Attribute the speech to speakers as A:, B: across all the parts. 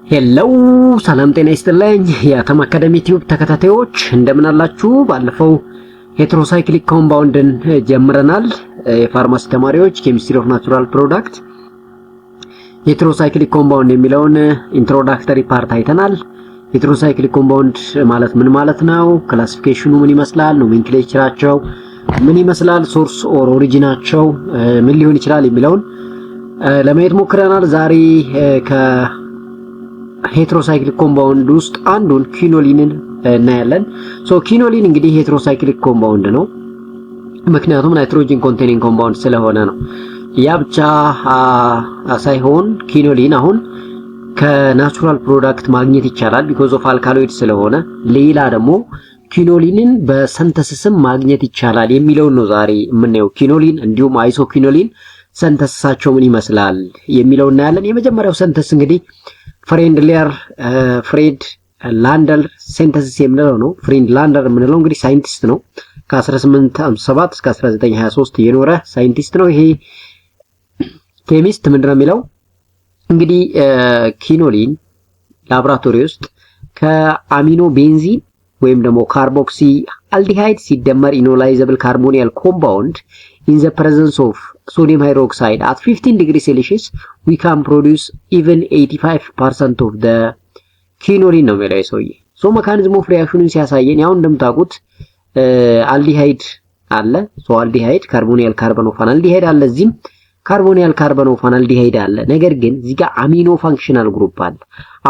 A: ሄሎ ሰላም ጤና ይስጥልኝ የአተም አካዳሚ ቲዩብ ተከታታዮች እንደምን አላችሁ? ባለፈው ሄትሮሳይክሊክ ኮምፓውንድን ጀምረናል። የፋርማሲ ተማሪዎች ኬሚስትሪ ኦፍ ናቹራል ፕሮዳክት ሄትሮሳይክሊክ ኮምፓውንድ የሚለውን ኢንትሮዳክተሪ ፓርት አይተናል። ሄትሮሳይክሊክ ኮምፓውንድ ማለት ምን ማለት ነው? ክላሲፊኬሽኑ ምን ይመስላል? ኖሜንክሌቸራቸው ምን ይመስላል? ሶርስ ኦር ኦሪጂናቸው ምን ሊሆን ይችላል የሚለውን ለማየት ሞክረናል። ዛሬ ሄትሮሳይክሊክ ኮምፓውንድ ውስጥ አንዱን ኪኖሊንን እናያለን። ኪኖሊን እንግዲህ ሄትሮሳይክሊክ ኮምፓውንድ ነው፣ ምክንያቱም ናይትሮጂን ኮንቴኒንግ ኮምፓውንድ ስለሆነ ነው። ያ ብቻ ሳይሆን ኪኖሊን አሁን ከናቹራል ፕሮዳክት ማግኘት ይቻላል ቢኮዝ ኦፍ አልካሎይድ ስለሆነ። ሌላ ደግሞ ኪኖሊንን በሰንተሲስም ማግኘት ይቻላል የሚለውን ነው ዛሬ የምናየው። ኪኖሊን እንዲሁም አይሶኪኖሊን ሰንተሲሳቸው ምን ይመስላል የሚለውን እናያለን። የመጀመሪያው ሰንተስ እንግዲህ ፍሬድ ላንደር ሴንተሲስ የምንለው ነው። ፍሬድ ላንደር የምንለው እንግዲህ ሳይንቲስት ነው። ከ1857 እስከ 1923 የኖረ ሳይንቲስት ነው። ይሄ ኬሚስት ምንድነው የሚለው እንግዲህ ኪኖሊን ላቦራቶሪ ውስጥ ከአሚኖ ቤንዚን ወይም ደግሞ ካርቦክሲ አልዲሃይድ ሲደመር ኢኖላይዘብል ካርቦኒያል ኮምፓውንድ in the presence of sodium hydroxide at 15 degrees Celsius we can produce even 85% of the quinoline ነው የሚለው ሰውዬ። ሜካኒዝም ኦፍ ሪአክሽኑን ሲያሳየን ያው እንደምታውቁት አልዲሃይድ አለ። አልዲሃይድ ካርቦኒያል ካርቦኖፋን አልዲሃይድ አለ፣ እዚህም ካርቦኒያል ካርቦኖፋን አልዲሃይድ አለ። ነገር ግን እዚህ ጋር አሚኖ ፋንክሽናል ግሩፕ አለ።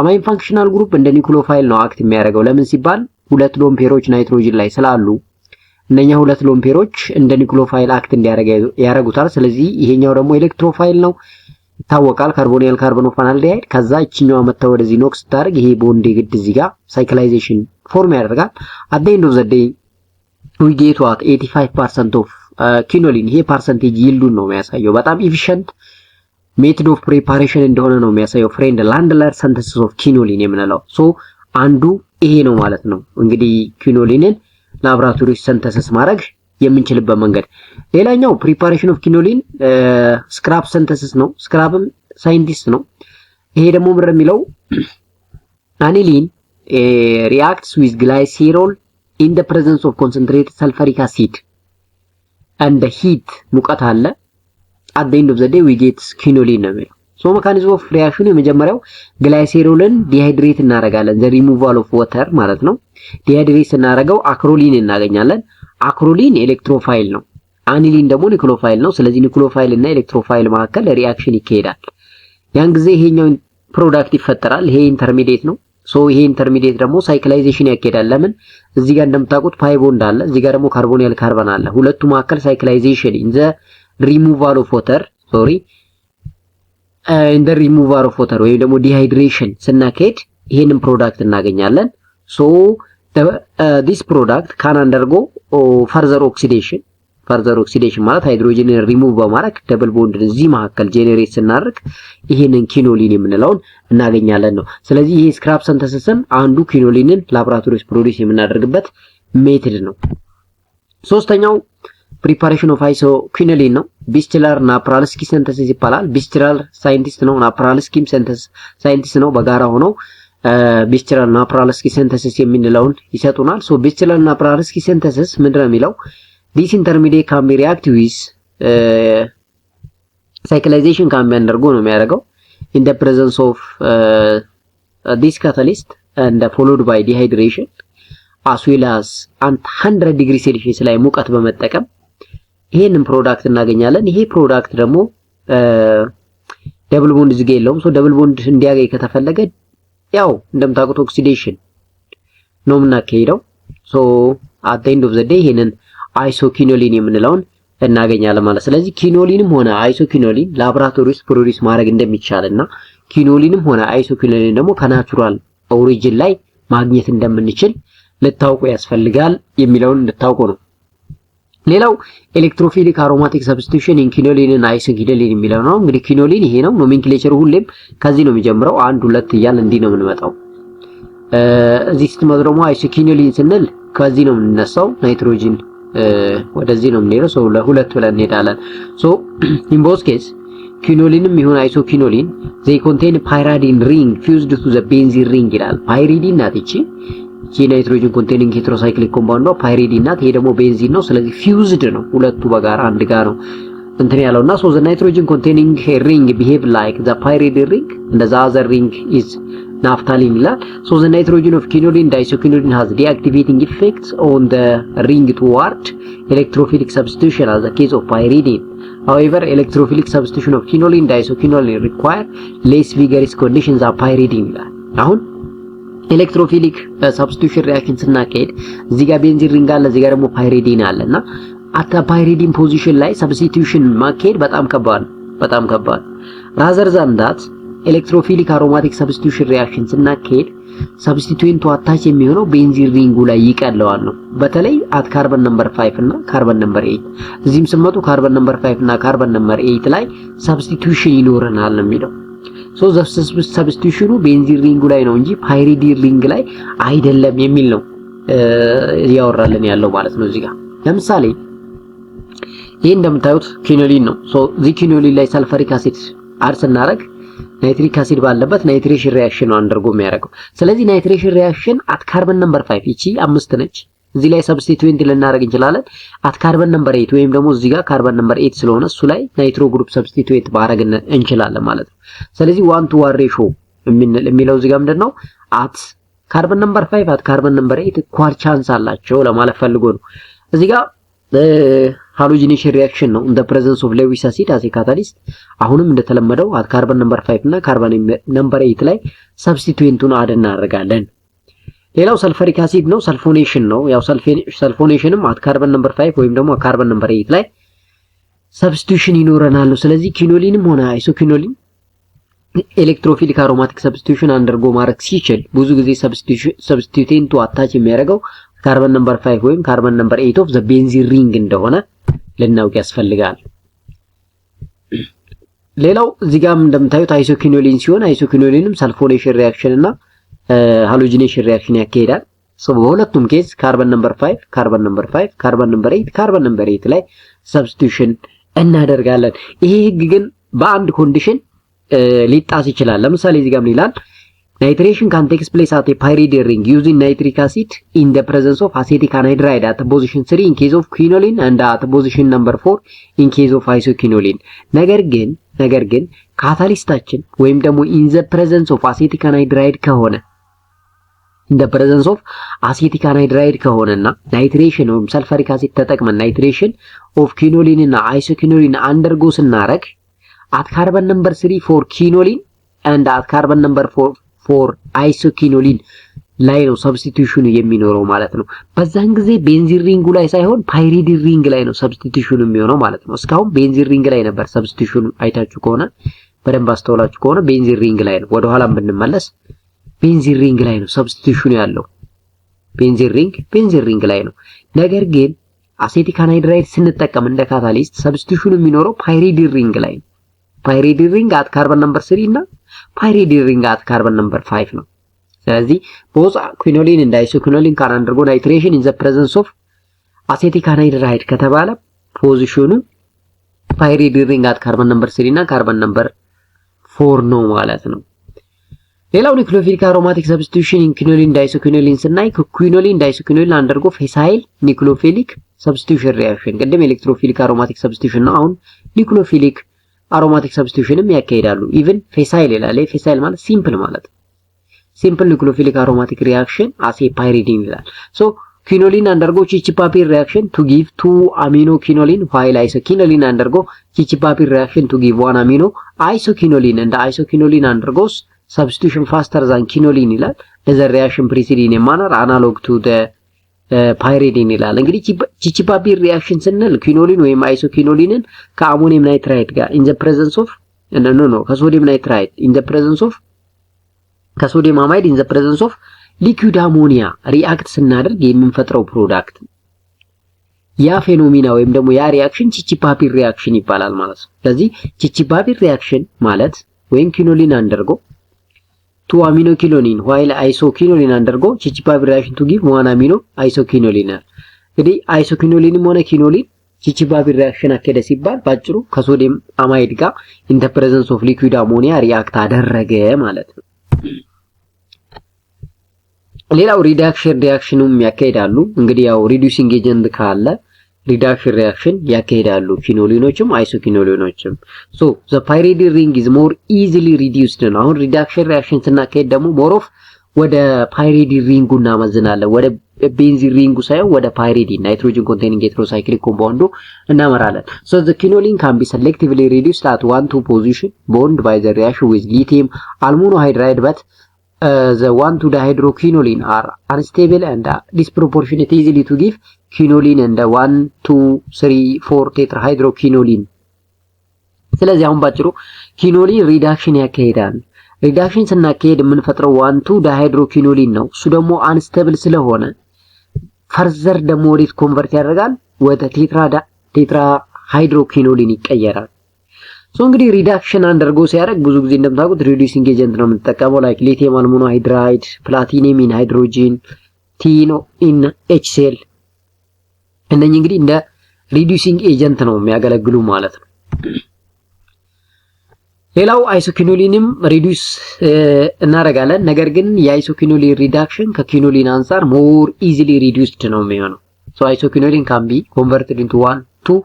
A: አማይን ፋንክሽናል ግሩፕ እንደ ኒውክሊዮፋይል ነው አክት የሚያደርገው። ለምን ሲባል ሁለት ሎን ፔሮች ናይትሮጅን ላይ ስላሉ እነኛ ሁለት ሎን ፔሮች እንደ ኒውክሊዮፋይል አክት እንዲያደርጉ ያደርጉታል። ስለዚህ ይሄኛው ደግሞ ኤሌክትሮፋይል ነው ይታወቃል፣ ካርቦኒያል ካርቦኖፋን አልዲሃይድ። ከዛ እቺኛው መተው ወደዚህ ኖክስ ታርግ ይሄ ቦንድ ግድ እዚህ ጋር ሳይክላይዜሽን ፎርም ያደርጋል። at the end of the day we get what 85% of ኪኖሊን። ይሄ ፐርሰንቴጅ ይልዱን ነው የሚያሳየው። በጣም ኤፊሺየንት ሜቶድ ኦፍ ፕሪፓሬሽን እንደሆነ ነው የሚያሳየው። ፍሬድ ላንደር ሰንተሲስ ኦፍ ኪኖሊን የምንለው አንዱ ይሄ ነው ማለት ነው። እንግዲህ ኪኖሊንን ላቦራቶሪ ሰንተሲስ ማድረግ የምንችልበት መንገድ። ሌላኛው ፕሪፓሬሽን ኦፍ ኪኖሊን ስክራፕ ሰንተሲስ ነው። ስክራፕም ሳይንቲስት ነው። ይሄ ደግሞ ምንድነው የሚለው አኒሊን reacts with glycerol in the presence of concentrated sulfuric acid and the heat ሙቀት አለ። at the end of the day we get quinoline ነው የሚለው። ሜካኒዝም ኦፍ ሪአክሽኑ የመጀመሪያው ግላይሴሮልን ዲሃይድሬት እናደርጋለን the removal of water ማለት ነው። ዲሃይድሬት እናደርገው አክሮሊን እናገኛለን። አክሮሊን ኤሌክትሮፋይል ነው፣ አኒሊን ደግሞ ኒውክሊዮፋይል ነው። ስለዚህ ኒውክሊዮፋይል እና ኤሌክትሮፋይል መካከል ሪአክሽን ይካሄዳል። ያን ጊዜ ይሄኛው ፕሮዳክት ይፈጠራል። ይሄ ኢንተርሚዲየት ነው። ይሄ ኢንተርሚዲየት ደግሞ ሳይክላይዜሽን ያካሄዳል። ለምን እዚህ ጋር እንደምታውቁት ፓይ ቦንድ አለ፣ እዚህ ጋር ደግሞ ካርቦኒያል ካርበን አለ። ሁለቱ መካከል ሳይክላይዜሽን in the removal of water in the removal of water ወይም ደግሞ ዲሃይድሬሽን ስናካሄድ ይሄንን ፕሮዳክት እናገኛለን። this product can undergo further oxidation ማለት ሃይድሮጅንን ሪሙቭ በማድረግ ደብል ቦንድን እዚህ መካከል ጄኔሬት ስናደርግ ይሄንን ኪኖሊን የምንለውን እናገኛለን ነው። ስለዚህ ይሄ ስክራፕ ሰንተሲስም አንዱ ኪኖሊንን ላቦራቶሪ ውስጥ ፕሮዲዩስ የምናደርግበት ሜትድ ነው። ሶስተኛው ፕሪፓሬሽን ኦፍ አይሶኪኖሊን ነው። ቢስችለር እና ፕራልስኪ ሰንተሲስ ይባላል። ቢስችለር ሳይንቲስት ነው እና ፕራልስኪም ሳይንቲስት ነው። በጋራ ሆነው ቢስችለር እና ፕራልስኪ ሰንተሲስ የምንለውን ይሰጡናል። ቢስችለር እና ፕራልስኪ ሰንተሲስ ምንድነው የሚለው this intermediate can be react with cyclization can be undergo ነው የሚያደርገው in the presence of this catalyst and followed by dehydration as well as 100 degree Celsius ላይ ሙቀት በመጠቀም ይሄንን ፕሮዳክት እናገኛለን። ይሄ ፕሮዳክት ደግሞ ደብል ቦንድ እዚህ ጋር የለውም። ደብል ቦንድ እንዲያገኝ ከተፈለገ ያው እንደምታውቁት ኦክሲዴሽን ነው የምናካሄደው። at the end of the day ይሄንን አይሶኪኖሊን የምንለውን እናገኛለን ማለት። ስለዚህ ኪኖሊንም ሆነ አይሶኪኖሊን ላቦራቶሪ ውስጥ ፕሮዲዩስ ማድረግ እንደሚቻልና ኪኖሊንም ሆነ አይሶኪኖሊን ደግሞ ከናቹራል ኦሪጂን ላይ ማግኘት እንደምንችል ልታውቁ ያስፈልጋል የሚለውን ልታውቁ ነው። ሌላው ኤሌክትሮፊሊክ አሮማቲክ ሰብስቲቱሽን ኢን ኪኖሊን እና አይሶኪኖሊን የሚለው ነው። እንግዲህ ኪኖሊን ይሄ ነው። ኖሜንክሌቸሩ ሁሌም ከዚህ ነው የሚጀምረው። 1 2 እያል እንዲህ ነው የምንመጣው። እዚህ ስትመጡ ደግሞ አይሶኪኖሊን ስንል ከዚህ ነው የምንነሳው። ናይትሮጂን ወደዚህ ነው የምንሄደው። ለሁለት ብለን እንሄዳለን። in both case ኪኖሊንም ይሁን አይሶኪኖሊን they contain pyridine ring fused to the benzene ring ይላል። ፓይሪዲን ናት እቺ ናይትሮጅን ኮንቴኒንግ ሄትሮሳይክሊክ ኮምፓውንድ ነው። ፓይሪዲን ናት። ይሄ ደግሞ ቤንዚን ነው። ስለዚህ ፊውዝድ ነው። ሁለቱ በጋራ አንድ ጋር ነው እንትን ያለውና so the nitrogen containing ring behave like the pyridine ring and the other ring is naphthalene ይላል። so the nitrogen of quinoline diisoquinoline has deactivating effects on the ring toward electrophilic substitution as the case of pyridine. However, electrophilic substitution of quinoline diisoquinoline require less vigorous conditions than pyridine ይላል። አሁን ኤሌክትሮፊሊክ ሰብስቲቱሽን ሪአክሽን ስናካሄድ እዚህ ጋር ቤንዚን ሪንግ አለ፣ እዚህ ጋር ደግሞ ፓይሪዲን አለና አታ ፓይሪዲን ፖዚሽን ላይ ሰብስቲቱሽን ማካሄድ በጣም ከባድ ራዘር ዛን ዳት ኤሌክትሮፊሊክ አሮማቲክ ሰብስቲቱሽን ሪአክሽን ስናካሄድ ሰብስቲቱዌንቱ አታች የሚሆነው ቤንዚን ሪንጉ ላይ ይቀለዋል ነው። በተለይ አት ካርበን ነምበር 5 እና ካርበን ነምበር 8 እዚህም ስመጡ ካርበን ነምበር 5 እና ካርበን ነምበር 8 ላይ ሰብስቲቱሽን ይኖረናል ነው የሚለው። ሶ ሰብስቲቱሽኑ ቤንዚን ሪንጉ ላይ ነው እንጂ ፓይሪዲን ሪንግ ላይ አይደለም የሚል ነው ያወራልን ያለው ማለት ነው። እዚህ ጋር ለምሳሌ ይሄ እንደምታዩት ኪኖሊን ነው። ሶ እዚህ ኪኖሊን ላይ ሰልፈሪክ አሲድ አድ ስናደርግ ናይትሪክ አሲድ ባለበት ናይትሬሽን ሪአክሽን ነው አንደርጎ የሚያደርገው። ስለዚህ ናይትሬሽን ሪአክሽን አት ካርበን ነምበር 5 እቺ 5 ነች። እዚህ ላይ ሰብስቲቱዌንት ልናደርግ እንችላለን። አት ካርበን ነምበር 8 ወይም ደግሞ እዚህ ጋር ካርበን ነምበር 8 ስለሆነ እሱ ላይ ናይትሮ ግሩፕ ሰብስቲቱዌንት ማድረግ እንችላለን ማለት ነው። ስለዚህ 1 to 1 ሬሾ የሚለው እዚህ ጋር ምንድነው አት ካርበን ነምበር 5 አት ካርበን ነምበር 8 ኢኳል ቻንስ አላቸው ለማለት ፈልጎ ነው። እዚህ ጋር ሃሎጂኔሽን ሪአክሽን ነው እንደ ፕሬዘንስ ኦፍ ሌዊስ አሲድ አስ ኤ ካታሊስት። አሁንም እንደተለመደው አት ካርበን ነምበር 5 እና ካርበን ነምበር 8 ላይ ሰብስቲቱዌንቱን አድ እናደርጋለን። ሌላው ሰልፈሪክ አሲድ ነው፣ ሰልፎኔሽን ነው። ያው ሰልፎኔሽንም አት ካርበን ነምበር 5 ወይም ደግሞ ካርበን ነምበር 8 ላይ ሰብስቲቱሽን ይኖረናል ነው። ስለዚህ ኪኖሊንም ሆነ አይሶኪኖሊን ኤሌክትሮፊሊክ አሮማቲክ ሰብስቲቱሽን አንደርጎ ማድረግ ሲችል ብዙ ጊዜ ሰብስቲቱዌንቱ አታች የሚያደርገው ካርበን ነምበር 5 ወይም ካርበን ነምበር 8 ኦፍ ዘ ቤንዚን ሪንግ እንደሆነ ልናውቅ ያስፈልጋል። ሌላው እዚህ ጋር እንደምታዩት አይሶኪኖሊን ሲሆን አይሶኪኖሊንም ሰልፎኔሽን ሪአክሽን እና ሃሎጂኔሽን ሪአክሽን ያካሂዳል። ሶ በሁለቱም ኬዝ ካርበን ነምበር 5 ካርበን ነምበር 5 ካርበን ነምበር 8 ካርበን ነምበር 8 ላይ ሰብስቲቱሽን እናደርጋለን። ይሄ ህግ ግን በአንድ ኮንዲሽን ሊጣስ ይችላል። ለምሳሌ እዚህ ጋር ምን ይላል? Nitration can take place at a pyridine ring using nitric acid in the presence of acetic anhydride at position 3 in case of quinoline and at position number 4 in case of isoquinoline. ነገር ግን ካታሊስታችን ወይም ደግሞ in the presence of acetic anhydride ከሆነ in the presence of acetic anhydride ከሆነና nitration ወይም sulfuric acid ተጠቅመን nitration of quinoline እና isoquinoline አንደርጎ ስናረግ at carbon number 3 for quinoline and at carbon number 4 for isoquinoline ላይ ነው ሰብስቲቱሽኑ የሚኖረው ማለት ነው። በዛን ጊዜ ቤንዚን ሪንጉ ላይ ሳይሆን ፓይሪዲን ሪንግ ላይ ነው ሰብስቲቱሽኑ የሚሆነው ማለት ነው። እስካሁን ቤንዚን ሪንግ ላይ ነበር ሰብስቲቱሽኑ አይታችሁ ከሆነ በደንብ አስተውላችሁ ከሆነ ቤንዚን ሪንግ ላይ ነው። ወደ ኋላም ብንመለስ ቤንዚን ሪንግ ላይ ነው ሰብስቲቱሽኑ ያለው። ቤንዚን ሪንግ ላይ ነው። ነገር ግን አሴቲክ አንሃይድራይድ ስንጠቀም እንደ ካታሊስት ሰብስቲቱሽኑ የሚኖረው ፓይሪዲን ሪንግ ላይ ነው። ፓይሪዲን ሪንግ አት ካርበን ነምበር 3 እና ፓይሪዲን ሪንግ አት ካርበን ነምበር 5 ነው። ስለዚህ both quinoline and isoquinoline can undergo nitration in the presence of acetic anhydride ከተባለ ፖዚሽኑ ፓይሪዲን ሪንግ አት ካርበን ነምበር 3 እና ካርበን ነምበር 4 ነው ማለት ነው። ሌላው ኒክሎፊሊክ አሮማቲክ ሰብስቲቱሽን ኢን quinolone diisoquinoline ስናይ quinolone diisoquinoline አንደርጎ ፌሳይል ኒክሎፊሊክ ሰብስቲቱሽን ሪአክሽን ቅድም ኤሌክትሮፊሊክ አሮማቲክ ሰብስቲቱሽን ነው። አሁን ኒክሎፊሊክ አሮማቲክ ሰብስቲቱሽንም ያካሂዳሉ። ኢቭን ፌሳይል ይላል። ፌሳይል ማለት ሲምፕል ማለት ሲምፕል ኒክሎፊሊክ አሮማቲክ ሪአክሽን አሴ ፓይሪዲን ይላል። ሶ quinolone undergo chichipapi reaction to give 2 amino quinoline while isoquinoline undergo chichipapi reaction to give 1 amino isoquinoline and isoquinoline undergoes substitution faster than quinoline ይላል። the reaction proceeds in a manner analog to the ፓይሪዲን ይላል። እንግዲህ ቺቺፓፒ ሪአክሽን ስንል quinolone ወይም isoquinoline ከአሞኒየም ናይትራይት ጋር in the presence of ከሶዲየም ናይትራይት in the presence of ከሶዲየም አማይድ in the presence of liquid ammonia ሪአክት ስናደርግ የምንፈጥረው ፕሮዳክት ያ ፌኖሜና ወይም ደግሞ ያ ሪአክሽን ቺቺፓፒ ሪአክሽን ይባላል ማለት ነው። ስለዚህ ቺቺፓፒ ሪአክሽን ማለት ወይም quinolone አንደርጎ 2 amino quinoline while isoquinoline undergo chichipapi reaction to give 1 amino isoquinoline። እንግዲህ isoquinoline ሆነ quinolone ቺቺባቢ ሪአክሽን አካሄደ ሲባል ባጭሩ ከሶዲየም አማይድ ጋር ኢን ዘ ፕሬዘንስ ኦፍ ሊኩዊድ አሞኒያ ሪአክት አደረገ ማለት ነው። ሌላው ሪዳክሽንም ያካሄዳሉ። እንግዲህ ያው ሪዲዩሲንግ ኤጀንት ካለ ሪዳክሽን ሪአክሽን ያካሄዳሉ ፊኖሊኖችም አይሶኪኖሊኖችም። ሶ ዘ ፓይሪዲን ሪንግ ኢዝ ሞር ኢዚሊ ሪዲዩስድ ነው። አሁን ሪዳክሽን ሪአክሽን ስናካሄድ ደግሞ ሞር ኦፍ ወደ ፓይሪዲን ሪንጉ እናመዝናለን። ወደ ቤንዚን ሪንጉ ሳይሆን ወደ ፓይሪዲን ናይትሮጅን ኮንቴኒንግ ሄትሮሳይክሊክ ኮምፓውንዱ እናመራለን። ሶ ዘ ኪኖሊን ካን ቢ selectively reduced at 1,2 position bond by the reaction with lithium almonohydride, but the 1,2 dihydroquinoline are unstable and disproportionate easily to give quinoline and 1,2,3,4 tetrahydroquinoline። ስለዚህ አሁን ባጭሩ ኪኖሊን ሪዳክሽን ያካሄዳል። ሪዳክሽን ስናካሄድ የምንፈጥረው 1,2 ዳይሃይድሮኪኖሊን ነው። እሱ ደግሞ አንስቴብል ስለሆነ ፈርዘር ደግሞ ወዴት ኮንቨርት ያደርጋል? ወደ ቴትራ ሃይድሮኪኖሊን ይቀየራል። ሶ እንግዲህ ሪዳክሽን አንደርጎ ሲያደርግ ብዙ ጊዜ እንደምታውቁት ሪዲዩሲንግ ኤጀንት ነው የምንጠቀመው፣ ላይክ ሊቲየም አልሞኖሃይድራይድ፣ ፕላቲኒየም ኢን ሃይድሮጂን፣ ቲኖ ኢን ኤችሲኤል። እነኚህ እንግዲህ እንደ ሪዲዩሲንግ ኤጀንት ነው የሚያገለግሉ ማለት ነው። ሌላው አይሶኪኖሊንም ሪዲዩስ እናደርጋለን። ነገር ግን የአይሶኪኖሊን ሪዳክሽን ከኪኖሊን አንፃር ሞር ኢዚሊ ሪዲዩስድ ነው የሚሆነው። ሶ አይሶኪኖሊን ካን ቢ ኮንቨርትድ ኢንቱ 1,2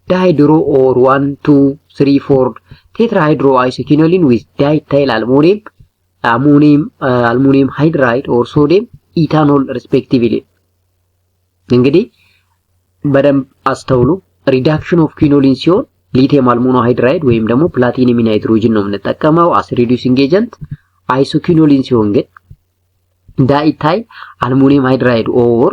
A: ዳይሃይድሮ ኦር 1,2,3,4 ቴትራሃይድሮ አይሶኪኖሊን ዊዝ ዳይታይል አልሙኒየም ሃይድራይድ ኦር ሶዲየም ኢታኖል ሪስፔክቲቭሊ። እንግዲህ በደንብ አስተውሉ። ሪዳክሽን ኦፍ ኪኖሊን ሲሆን ሊቲየም አልሞኖሃይድራይድ ወይም ደግሞ ፕላቲኒየም ናይትሮጅን ነው የምንጠቀመው አስ ሪዲዩሲንግ ኤጀንት። አይሶኪኖሊን ሲሆን ግን ዳይታይል አልሙኒየም ሃይድራይድ ኦር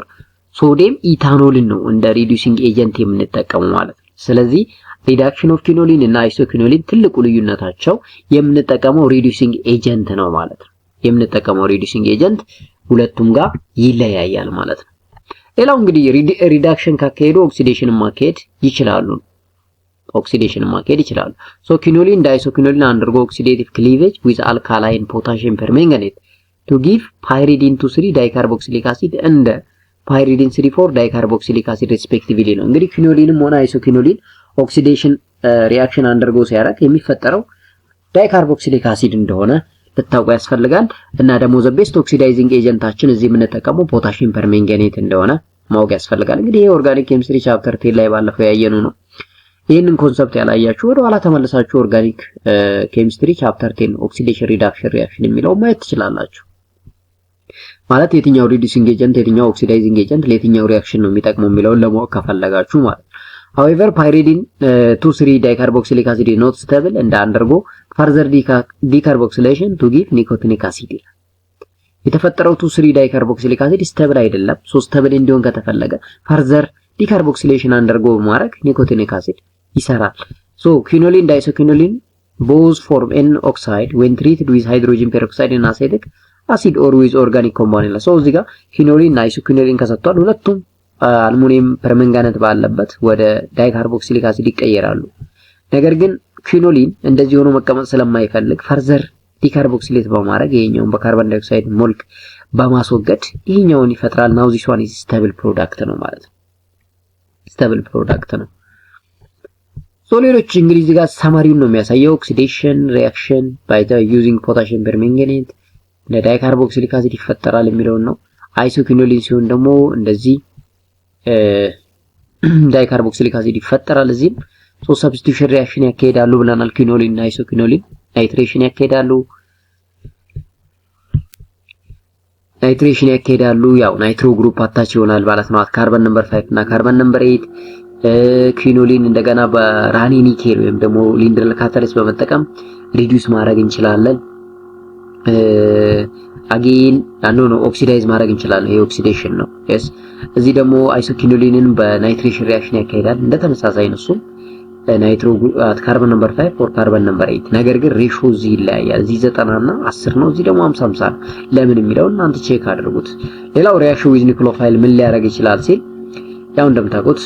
A: ሶዲየም ኢታኖልን ነው እንደ ሪዲዩሲንግ ኤጀንት የምንጠቀመው ማለት ነው። ስለዚህ ሪዳክሽን ኦፍ ኪኖሊን እና አይሶኪኖሊን ትልቁ ልዩነታቸው የምንጠቀመው ሪዲዩሲንግ ኤጀንት ነው ማለት ነው። የምንጠቀመው ሪዲዩሲንግ ኤጀንት ሁለቱም ጋር ይለያያል ማለት ነው። ሌላው እንግዲህ ሪዳክሽን ካካሄዱ ኦክሲዴሽን ማካሄድ ይችላሉ። ሶ ኪኖሊን and isokinoline undergo oxidative cleavage with alkaline potassium permanganate to give pyridine 2,3 dicarboxylic acid and pyridine 3,4 dicarboxylic acid respectively ነው። እንግዲህ ኪኖሊንም ሆነ አይሶኪኖሊን ኦክሲዴሽን ሪአክሽን አንደርጎ ሲያደርግ የሚፈጠረው ዳይካርቦክሲሊክ አሲድ እንደሆነ ልታውቁ ያስፈልጋል። እና ደግሞ ዘ ቤስት ኦክሲዳይዚንግ ኤጀንታችን እዚህ የምንጠቀመው ፖታሺየም ፐርሜንጋኔት እንደሆነ ማወቅ ያስፈልጋል። እንግዲህ ይሄ ኦርጋኒክ ኬሚስትሪ ቻፕተር 10 ላይ ባለፈው ያየነው ነው። ይህንን ኮንሰፕት ያላያችሁ ወደ ኋላ ተመልሳችሁ ኦርጋኒክ ኬሚስትሪ ቻፕተር 10 ኦክሲዴሽን ሪዳክሽን ሪአክሽን የሚለው ማየት ትችላላችሁ። ማለት የትኛው ሪዲዩሲንግ ኤጀንት የትኛው ኦክሲዳይዚንግ ኤጀንት ለየትኛው ሪአክሽን ነው የሚጠቅመው የሚለውን ለማወቅ ከፈለጋችሁ ማለት ነው። However, pyridine 2,3 dicarboxylic acid is not stable and undergo further decarboxylation to give nicotinic acid. የተፈጠረው 2,3 dicarboxylic acid stable አይደለም። ሶ stable እንዲሆን ከተፈለገ further decarboxylation undergo በማድረግ nicotinic acid ይሰራል። So quinoline and isoquinoline both form N oxide when treated with hydrogen peroxide and acetic acid or with organic compound. So እዚህ ጋር quinoline እና isoquinoline ከሰጥቷል። ሁለቱም አልሙኒየም ፐርመንጋኔት ባለበት ወደ ዳይካርቦክሲሊክ አሲድ ይቀየራሉ። ነገር ግን ኪኖሊን እንደዚህ ሆኖ መቀመጥ ስለማይፈልግ ፈርዘር ዲካርቦክሲሌት በማድረግ ይሄኛውን በካርቦን ዳይኦክሳይድ ሞልክ በማስወገድ ይሄኛውን ይፈጥራል። ናው ዚስ ዋን ኢዝ ስቴብል ፕሮዳክት ነው ማለት ነው። ስቴብል ፕሮዳክት ነው። ሶ ሌሎች እንግዲህ እዚህ ጋር ሰማሪውን ነው የሚያሳየው። ኦክሲዴሽን ሪአክሽን ባይ ዩዚንግ ፖታሺየም ፐርመንጋኔት ለዳይካርቦክሲሊክ አሲድ ይፈጠራል የሚለው ነው። አይሶኪኖሊን ሲሆን ደግሞ እንደዚህ ዳይካርቦክሲሊክ አሲድ ይፈጠራል። እዚህም ሶ ሰብስቲቱሽን ሪአክሽን ያካሄዳሉ ብለናል። ኪኖሊን እና አይሶኪኖሊን ናይትሬሽን ያካሄዳሉ። ያው ናይትሮ ግሩፕ አታች ይሆናል ማለት ነው። ካርበን ነምበር 5 እና ካርበን ነምበር 8 ኪኖሊን እንደገና በራኒኒኬል ወይም ደግሞ ሊንድረል ካታሊስት በመጠቀም ሪዲዩስ ማድረግ እንችላለን። አጌን ነው ኦክሲዳይዝ ማድረግ እንችላለን። ይሄ ኦክሲዴሽን ነው። yes እዚህ ደግሞ አይሶኪኖሊንን በናይትሬሽን ሪአክሽን ያካሂዳል። እንደተመሳሳይ ነው። እሱም ናይትሮ ካርበን ነምበር 5 ኦር ካርበን ነምበር 8። ነገር ግን ሬሾ እዚህ ይለያያል። እዚህ 90 እና 10 ነው። እዚህ ደግሞ 50 ነው። ለምን የሚለው እናንተ ቼክ አድርጉት። ሌላው ሪአክሽን ዊዝ ኒክሎፋይል ምን ሊያደርግ ይችላል ሲል ያው እንደምታውቁት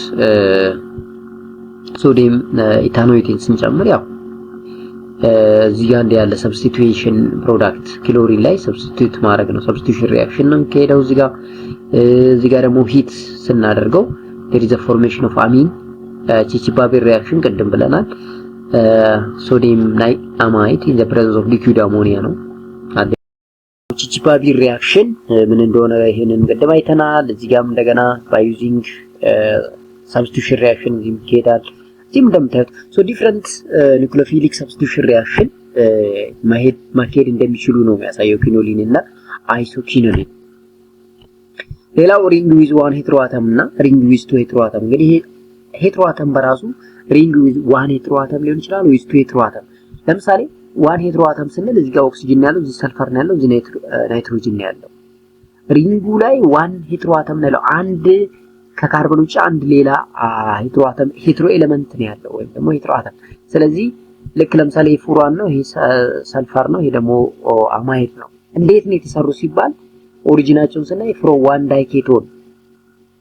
A: ሶዲየም ኢታኖይቲን ስንጨምር ያው እዚህ ጋር እንደ ያለ ሰብስቲቱዌሽን ፕሮዳክት ክሎሪን ላይ ሰብስቲቱት ማድረግ ነው። ሰብስቲቱሽን ሪአክሽን ነው የሚካሄደው። እዚህ ጋር ደግሞ ሂት ስናደርገው there is a formation of amine ቺቺፓቪር ሪአክሽን ቅድም ብለናል። ሶዲየም ናይአማይድ ኢን ዘ ፕሬዘንስ ኦፍ ሊኩዊድ አሞኒያ ነው። ቺቺፓቪር ሪአክሽን ምን እንደሆነ ይሄንን ቅድም አይተናል። እዚህ ጋርም እንደገና ባይ ዩዚንግ ሰብስቲቱሽን ሪአክሽን እዚህም ይሄዳል። እዚህም እንደምታዩት ሶ ዲፈረንት ኒውክሊዮፊሊክ ሰብስቲቱሽን ሪአክሽን ማሄድ እንደሚችሉ ነው የሚያሳየው ኪኖሊን እና አይሶኪኖሊን። ሌላው ሪንግ ዊዝ ዋን ሄትሮአተም እና ሪንግ ዊዝ ቱ ሄትሮአተም። እንግዲህ ሄትሮአተም በራሱ ሪንግ ዊዝ ዋን ሄትሮአተም ሊሆን ይችላል ዊዝ ቱ ሄትሮአተም። ለምሳሌ ዋን ሄትሮአተም ስንል እዚህ ጋር ኦክሲጅን ያለው እዚህ ሰልፈር ነው ያለው እዚህ ናይትሮጅን ነው ያለው። ሪንጉ ላይ ዋን ሄትሮአተም ነው አንድ ከካርበን ውጭ አንድ ሌላ ሄትሮአተም ሄትሮ ኤሌመንት ነው ያለው ወይም ደግሞ ሄትሮአተም። ስለዚህ ልክ ለምሳሌ ፉራን ነው ይሄ ሰልፈር ነው ይሄ ደግሞ አማይድ ነው። እንዴት ነው የተሰሩ ሲባል ኦሪጂናቸውን ስናይ ፍሮ ዋን ዳይኬቶን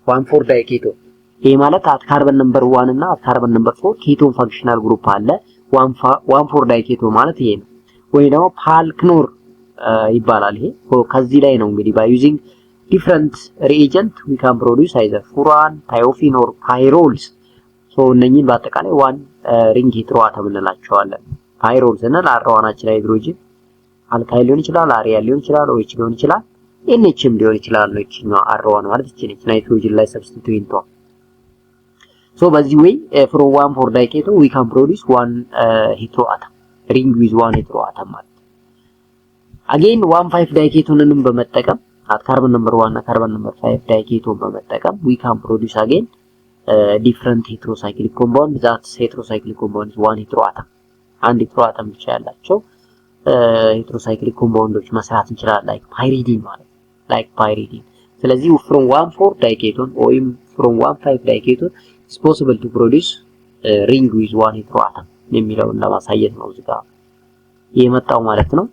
A: 1,4 ዳይኬቶን። ይሄ ማለት አት ካርበን ነምበር 1 እና አት ካርበን ነምበር 4 ኬቶን ፋንክሽናል ግሩፕ አለ። 1,4 ዳይኬቶን ማለት ይሄ ነው። ወይ ደግሞ ፓልክኖር ይባላል። ይሄ ከዚህ ላይ ነው እንግዲህ ባይ ዩዚንግ ዲፈረንት ሪኤጀንት ዊ ካን ፕሮዲዩስ አይዘር ፉራን ታዮፊን ኦር ፓይሮልስ። ሶ እነኚህን በአጠቃላይ ዋን ሪንግ ሄትሮአተም እንላቸዋለን። ፓይሮልስ እና አርዋናችን ሃይድሮጅን አልካይል ሊሆን ይችላል፣ አሪያል ሊሆን ይችላል፣ ኦኤች ሊሆን ይችላል፣ ኤንኤችም ሊሆን ይችላል። ነው አርዋን ማለት እቺ ነች ናይትሮጅን ላይ ሰብስቲቱዌንቷ። ሶ በዚህ ወይ ፍሮም 1,4 ዳይኬቶን ዊ ካን ፕሮዲዩስ ዋን ሄትሮአተም ሪንግ ዊዝ ዋን ሄትሮአተም ማለት አጌን 1,5 ዳይኬቶንንም በመጠቀም አት ካርበን ነምበር 1 እና ካርበን ነምበር 5 ዳይኬቶን በመጠቀም ዊ ካን ፕሮዲዩስ አጌን ዲፈረንት ሄትሮሳይክሊክ ኮምፓውንድ ዛት ሄትሮሳይክሊክ ኮምፓውንድ ዋን ሄትሮአተም አንድ ሄትሮአተም ብቻ ያላቸው ሄትሮሳይክሊክ ኮምፓውንዶች መስራት እንችላለን። ላይክ ፓይሪዲን ማለት ላይክ ፓይሪዲን። ስለዚህ ፍሮም 1,4 ዳይኬቶን ወይም ፍሮም 1,5 ዳይኬቶን is possible to produce ring with one heteroatom የሚለውን ለማሳየት ነው እዚህ ጋር የመጣው ማለት ነው።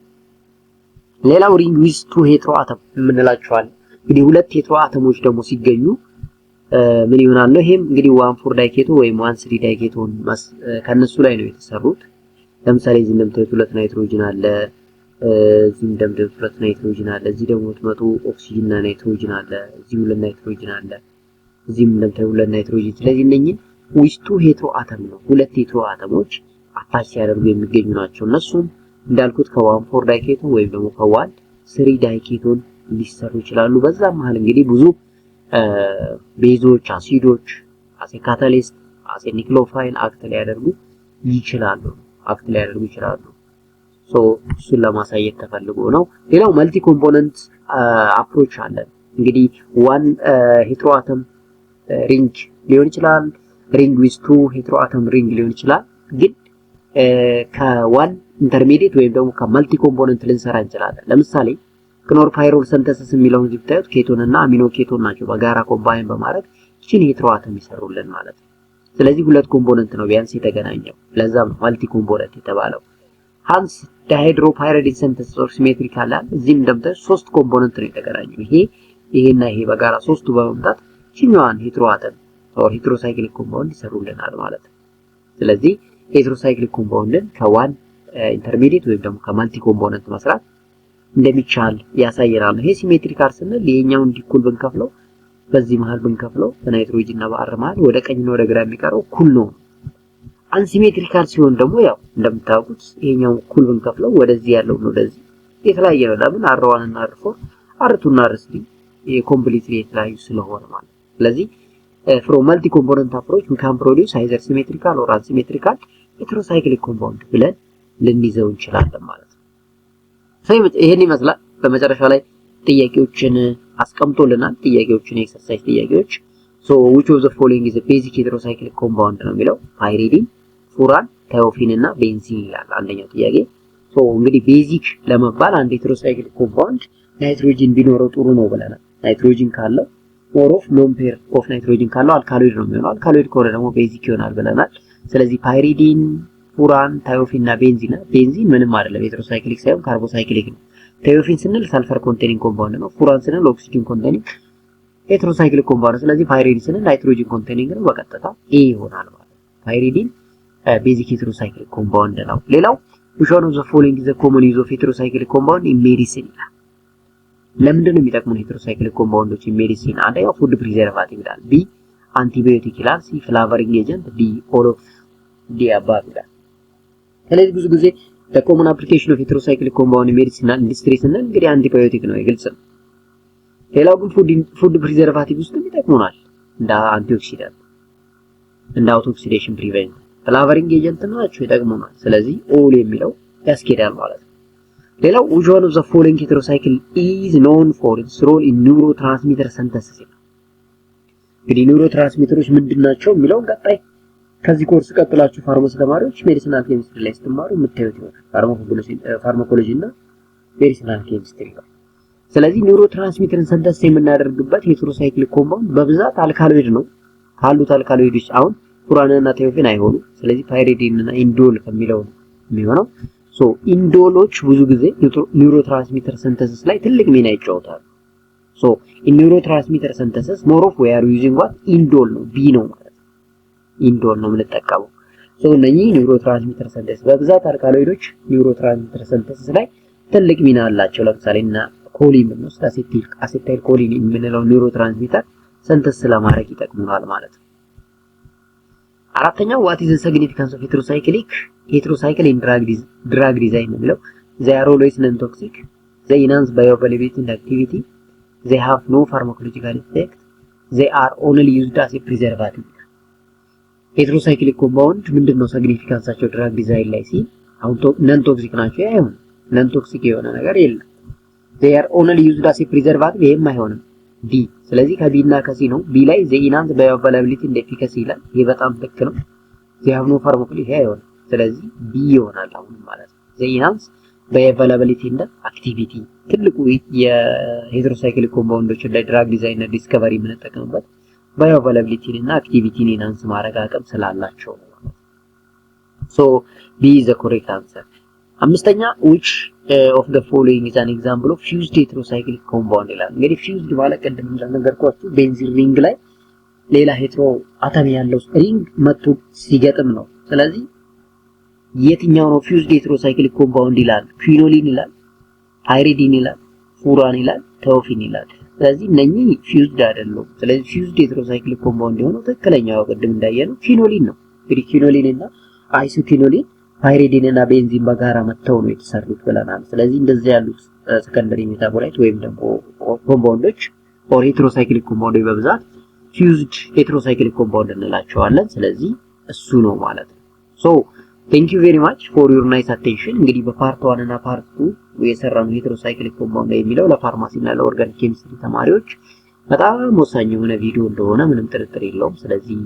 A: ሌላው ring with two heteroatom የምንላቸዋል። እንግዲህ ሁለት ሄትሮአተሞች ደግሞ ሲገኙ ምን ይሆናል ነው? ይሄም እንግዲህ 1,4 ዳይኬቶ ወይም 1,3 ዳይኬቶን ከነሱ ላይ ነው የተሰሩት። ለምሳሌ እዚህ እንደምታዩት ሁለት ናይትሮጅን አለ፣ እዚህ እንደምታዩት ሁለት ናይትሮጅን አለ፣ እዚህ ደግሞ ትመጡ ኦክሲጅን እና ናይትሮጅን አለ፣ እዚህ ሁለት ናይትሮጅን አለ፣ እዚህም እንደምታዩት ሁለት ናይትሮጅን። ስለዚህ እነኚህ ዊዝ ቱ ሄትሮአተም ነው ሁለት ሄትሮአተሞች አታች ሲያደርጉ የሚገኙ ናቸው። እነሱም እንዳልኩት ከ1,4 ዳይኬቶን ወይም ደግሞ ከ1,3 ዳይኬቶን ሊሰሩ ይችላሉ። በዛ መሃል እንግዲህ ብዙ ቤዞች፣ አሲዶች አሴ ካታሊስት አሴ ኒክሎፋይል አክት ሊያደርጉ ይችላሉ። ሶ እሱን ለማሳየት ተፈልጎ ነው። ሌላው መልቲ ኮምፖነንት አፕሮች አለ። እንግዲህ ዋን ሄትሮአተም ሪንግ ሊሆን ይችላል፣ ሪንግ ዊዝ ቱ ሄትሮአተም ሪንግ ሊሆን ይችላል። ግን ከዋን ኢንተርሚዲየት ወይም ደግሞ ከመልቲ ኮምፖነንት ልንሰራ እንችላለን። ለምሳሌ ክኖርፓይሮል ሲንተሲስ የሚለውን ሲታዩት ኬቶን እና አሚኖ ኬቶን ናቸው በጋራ ኮምባይን በማድረግ እቺን ሄትሮአተም ይሰሩልን ማለት ነው። ስለዚህ ሁለት ኮምፖነንት ነው ቢያንስ የተገናኘው። ለዛም ነው መልቲ ኮምፖነንት የተባለው። ሃንስ ዳይሃይድሮፓይሪዲን ሲንተሲስ ኦር ሲሜትሪካል አለ። እዚህም እንደምታዩት ሶስት ኮምፖነንት ነው የተገናኘው። ይሄና ይሄ በጋራ ሶስቱ በመምጣት ቺኛዋን ሄትሮአተም ኦር ሄትሮሳይክሊክ ኮምፓውንድ ይሰሩልናል ማለት ነው። ስለዚህ ሄትሮሳይክሊክ ኮምፓውንድን ከዋን ኢንተርሚዲየት ወይም ደግሞ ከመልቲ ኮምፖነንት መስራት እንደሚቻል ያሳየናል። ይሄ ሲሜትሪካል ስንል ይሄኛውን ዲኩል ብንከፍለው በዚህ መሃል ብንከፍለው በናይትሮጅን እና በአር መሃል ወደ ቀኝና ወደ ግራ የሚቀረው እኩል ነው። አንሲሜትሪካል ሲሆን ደግሞ ያው እንደምታውቁት ይሄኛው እኩል ብንከፍለው ወደዚህ ያለው ነው ወደዚህ የተለያየ ነው። ለምን አር1 እና አር4 አር2 እና አር3 ኮምፕሊትሊ የተለያዩ ስለሆነ ማለት። ስለዚህ from multi component approach we can produce either symmetrical or asymmetrical heterocyclic compound ብለን ልንይዘው እንችላለን ማለት ነው። ይሄን ይመስላል። በመጨረሻ ላይ ጥያቄዎችን አስቀምጦልናል። ጥያቄዎችን ኤክሰርሳይዝ ጥያቄዎች so which of the following is a basic heterocyclic compound ነው የሚለው ፓይሪዲን፣ ፉራን፣ ታዮፊን እና ቤንዚን ይላል አንደኛው ጥያቄ። so እንግዲህ ቤዚክ ለመባል አንድ heterocyclic compound ናይትሮጅን ቢኖረው ጥሩ ነው ብለናል። ናይትሮጅን ካለው ኦር ኦፍ ሎን ፔር ኦፍ ናይትሮጅን ካለው አልካሎይድ ነው የሚሆነው። አልካሎይድ ከሆነ ደግሞ ቤዚክ ይሆናል ብለናል። ስለዚህ ፓይሪዲን፣ ፉራን፣ ታዮፊን እና ቤንዚን ምንም አይደለም ሄቴሮሳይክሊክ ሳይሆን ካርቦሳይክሊክ ነው። ታዮፊን ስንል ሰልፈር ኮንቴኒንግ ኮምፓውንድ ነው። ፉራን ስንል ኦክሲጅን ኮንቴኒንግ ሄቴሮሳይክሊክ ኮምፓውንድ። ስለዚህ ፓይሪዲን ስንል ናይትሮጅን ኮንቴኒንግ ነው። በቀጥታ ኤ ይሆናል ማለት ነው። ፓይሪዲን ቤዚክ ሄቴሮሳይክሊክ ኮምፓውንድ ነው። ሌላው which one of the following is the common use of heterocyclic compound in medicine ይላል። ለምንድን ነው የሚጠቅሙን ሄቴሮሳይክሊክ ኮምፓውንዶች ኢን ሜዲሲን? አንደኛው ፉድ ፕሪዘርቫቲቭ ይላል። ቢ አንቲባዮቲክ ይላል። ሲ ፍላቨሪንግ ኤጀንት፣ ዲ ኦል ኦፍ ዲ አባቭ ይላል። ስለዚህ ብዙ ጊዜ ለኮመን አፕሊኬሽን ኦፍ ሄትሮሳይክሊክ ኮምፓውንድ ሜዲሲናል ኢንዱስትሪ ስንል እንግዲህ አንቲባዮቲክ ነው፣ ግልጽ ነው። ሌላው ግን ፉድ ፕሪዘርቫቲቭ ውስጥ ይጠቅሙናል እንደ አንቲኦክሲዳንት፣ እንደ አውቶ ኦክሲዴሽን ፕሪቨንት፣ ፍላቨሪንግ ኤጀንት ናቸው፣ ይጠቅሙናል። ስለዚህ ኦል የሚለው ያስኬዳል ማለት ነው። ሌላው which one of the following heterocycle is known for its role in neurotransmitter synthesis? እንግዲህ ኒውሮትራንስሚተሮች ምንድናቸው የሚለው ቀጣይ ከዚህ ኮርስ ቀጥላችሁ ፋርማሲ ተማሪዎች ሜዲሲናል ኬሚስትሪ ላይ ስትማሩ የምታዩት ይሆናል። ፋርማኮሎጂ እና ሜዲሲናል ኬሚስትሪ ነው። ስለዚህ ኒውሮትራንስሚተርን ሰንተስ የምናደርግበት ሄትሮሳይክሊክ ኮምፓውንድ በብዛት አልካሎይድ ነው። ካሉት አልካሎይዶች አሁን ፉራንና ቴዎፌን አይሆኑም። ስለዚህ ፓይሪዲን እና ኢንዶል ከሚለው የሚሆነው ሶ ኢንዶሎች ብዙ ጊዜ ኒውሮትራንስሚተር ሰንተሲስ ላይ ትልቅ ሚና ይጫወታሉ። ሶ ኢን ኒውሮትራንስሚተር ሰንተሲስ ሞር ኦፍ ዌር ዩዚንግ ዋት ኢንዶል ነው፣ ቢ ነው ማለት ነው። ኢንዶል ነው የምንጠቀመው። ሶ እነኚህ ኒውሮትራንስሚተር ሰንተሲስ በብዛት አልካሎይዶች ኒውሮትራንስሚተር ሰንተሲስ ላይ ትልቅ ሚና አላቸው። ለምሳሌ እና ኮሊን ብንወስድ አሴታይል ኮሊን የምንለው ኒውሮትራንስሚተር ሰንተሲስ ለማድረግ ይጠቅሙናል ማለት ነው። አራተኛው what is the significance of heterocycle in drug design ነው። they are always non-toxic, they enhance bioavailability and activity, they have no pharmacological effect, they are only used as a preservative። ሄትሮሳይክሊክ ኮምፓውንድ ምንድነው ሲግኒፊካንሳቸው ድራግ ዲዛይን ላይ ሲል አሁን ነን ቶክሲክ ናቸው። አይሆንም፣ ነን ቶክሲክ የሆነ ነገር የለም። they are only used as a preservative ይሄም አይሆንም ቢ። ስለዚህ ከቢ እና ከሲ ነው። ቢ ላይ they enhance bioavailability and efficacy ይላል። ይሄ በጣም ልክ ነው። they have no pharmacology አይሆንም። ስለዚህ ቢ ይሆናል አሁን ማለት ነው። they enhance bioavailability and activity ትልቁ የሄትሮሳይክሊክ ኮምፓውንዶች ላይ ድራግ ዲዛይን እና ዲስከቨሪ የምንጠቀምበት bioavailability እና activity ኢንሃንስ ማድረግ አቅም ስላላቸው ነው። so B is the correct answer። አምስተኛ which of the following is an example of fused heterocyclic compound ይላል። እንግዲህ fused ማለት ቅድም እንደነገርኳችሁ ቤንዚን ሪንግ ላይ ሌላ ሄትሮ አተም ያለው ሪንግ መጥቶ ሲገጥም ነው። ስለዚህ የትኛው ነው fused heterocyclic compound ይላል? ፊኖሊን ይላል፣ ፓይሪዲን ይላል፣ ፉራን ይላል፣ ቴዎፊን ይላል። ስለዚህ እነኚህ ፊውዝድ አይደሉም። ስለዚህ ፊውዝድ ሄትሮሳይክሊክ ኮምፓውንድ የሆነው ትክክለኛው ቅድም እንዳየነው ፊኖሊን ነው። እንግዲህ ፊኖሊን እና አይሶኪኖሊን ፓይሪዲን እና ቤንዚን በጋራ መተው ነው የተሰሩት ብለናል። ስለዚህ እንደዚህ ያሉት ሰከንደሪ ሜታቦላይት ወይም ደግሞ ኮምፓውንዶች ኦር ሄትሮሳይክሊክ ኮምፓውንዶች በብዛት ፊውዝድ ሄትሮሳይክሊክ ኮምፓውንድ እንላቸዋለን። ስለዚህ እሱ ነው ማለት ነው። ሶ thank you very much for your nice attention። እንግዲህ በፓርት 1 እና ፓርት 2 የሰራነው ሄትሮሳይክሊክ ኮምፓውንድ የሚለው ለፋርማሲ እና ለኦርጋኒክ ኬሚስትሪ ተማሪዎች በጣም ወሳኝ የሆነ ቪዲዮ እንደሆነ ምንም ጥርጥር የለውም። ስለዚህ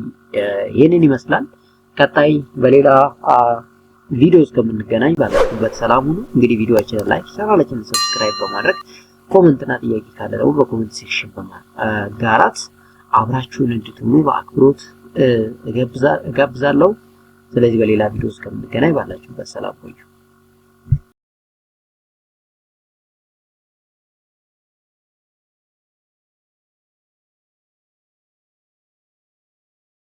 A: ይሄንን ይመስላል። ቀጣይ በሌላ ቪዲዮ እስከምንገናኝ ባላችሁበት ሰላም ሁኑ። እንግዲህ ቪዲዮአችንን ላይክ፣ ቻናላችንን ሰብስክራይብ በማድረግ ኮሜንት እና ጥያቄ ካለ ደግሞ በኮሜንት ሴክሽን በማጋራት አብራችሁን እንድትሆኑ በአክብሮት እጋብዛለሁ። ስለዚህ በሌላ ቪዲዮ እስከምንገናኝ ባላችሁበት ሰላም ቆዩ።